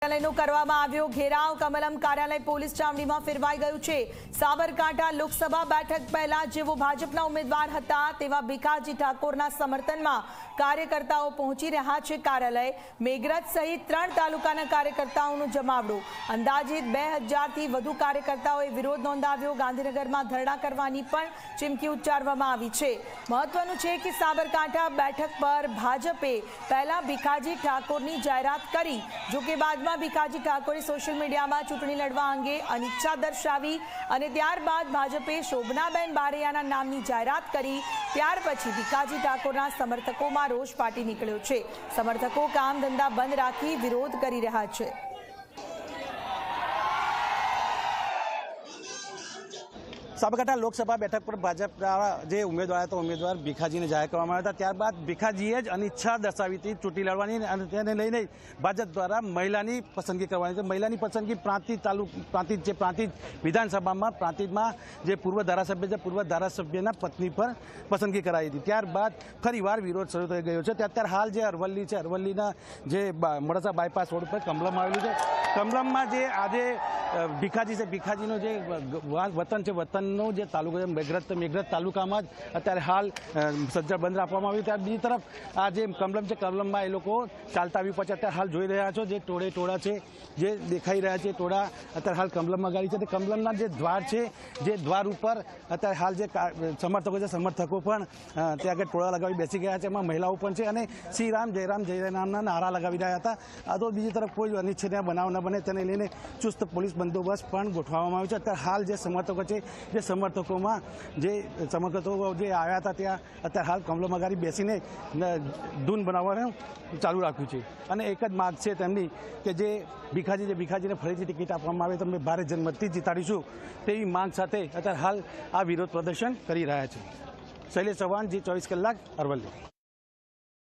કાર્યાલયનો કરવામાં આવ્યો ઘેરાવ। કમલમ કાર્યાલય પોલીસ ચામડીમાં ફેરવાઈ ગયું છે। સાબરકાંઠા લોકસભા બેઠક પહેલા જેવો ભાજપના ઉમેદવાર હતા તેવા ભીખાજી ઠાકોરના સમર્થનમાં કાર્યકર્તાઓ પહોંચી રહ્યા છે। કાર્યાલય મેઘરજ સહિત 3 તાલુકાના કાર્યકર્તાઓનું જમાવડો। અંદાજિત 2000 થી વધુ કાર્યકર્તાઓએ વિરોધ નોંધાવ્યો। ગાંધીનગરમાં ધરણા કરવાની પણ ચીમકી ઉચ્ચારવામાં આવી છે। મહત્વનું છે કે સાબરકાંઠા બેઠક પર ભાજપે પહેલા ભીખાજી ઠાકોરની જાહેરાત કરી, જો કે બાદમાં ભીખાજી ઠાકોરે સોશિયલ મીડિયામાં ચૂંટણી લડવા અંગે અનિચ્છા દર્શાવી અને ત્યારબાદ ભાજપે શોભનાબેન બારૈયાના નામની જાહેરાત કરી। ત્યાર પછી ભીખાજી ઠાકોરના સમર્થકોમાં રોષ ફાટી નીકળ્યો છે। સમર્થકો કામ ધંધા બંધ રાખી વિરોધ કરી રહ્યા છે। સાબરકાંઠા લોકસભા બેઠક પર ભાજપના જે ઉમેદવાર હતા ઉમેદવાર ભીખાજીને જાહેર કરવામાં આવ્યા હતા। ત્યારબાદ ભીખાજીએ જ અનિચ્છા દર્શાવી હતી ચૂંટણી લડવાની અને તેને લઈને ભાજપ દ્વારા મહિલાની પસંદગી કરવાની છે। મહિલાની પસંદગી પ્રાંતિજ વિધાનસભામાં પ્રાંતિજમાં જે પૂર્વ ધારાસભ્ય છે પૂર્વ ધારાસભ્યના પત્ની પર પસંદગી કરાઈ હતી। ત્યારબાદ ફરીવાર વિરોધ શરૂ થઈ ગયો છે। અત્યારે હાલ જે અરવલ્લી છે અરવલ્લીના જે મોડાસા બાયપાસ રોડ પર કમલમ આવેલું છે। કમલમમાં જે આજે ભીખાજી છે ભીખાજીનો જે વતન છે વતનનો જે તાલુકો છે મેઘરજ તાલુકામાં જ અત્યારે હાલ સજ્જડ બંધ રાખવામાં આવ્યું। ત્યારે બીજી તરફ આ જે કમલમ છે કમલમમાં એ લોકો ચાલતા આવી પછી અત્યારે હાલ જોઈ રહ્યા છો જે ટોળા છે જે દેખાઈ રહ્યા છે ટોળા અત્યારે હાલ કમલમમાં ગાડી છે। કમલમના જે દ્વાર છે જે દ્વાર ઉપર અત્યારે હાલ જે સમર્થકો છે સમર્થકો પણ ત્યાં આગળ ટોળા લગાવી બેસી ગયા છે। એમાં મહિલાઓ પણ છે અને શ્રી રામ જય રામના નારા લગાવી રહ્યા હતા। આ તો બીજી તરફ કોઈ અનિચ્છનીય બનાવ ન બને તેને લઈને ચુસ્ત પોલીસ બંદોબસ્ત પણ ગોઠવવામાં આવ્યો છે। અત્યારે હાલ જે સમર્થકો છે જે સમર્થકો જે આવ્યા હતા ત્યાં અત્યારે હાલ કમલમમાં ગાડી બેસીને ધૂન બનાવવાનું ચાલુ રાખ્યું છે અને એક જ માગ છે તેમની કે જે ભીખાજીને ફરીથી ટિકિટ આપવામાં આવે તો અમે ભારે જનમતથી જીતાડીશું તેવી માંગ સાથે અત્યારે હાલ આ વિરોધ પ્રદર્શન કરી રહ્યા છે। શૈલેષ ચૌહાણ, G24 કલાક, અરવલ્લી।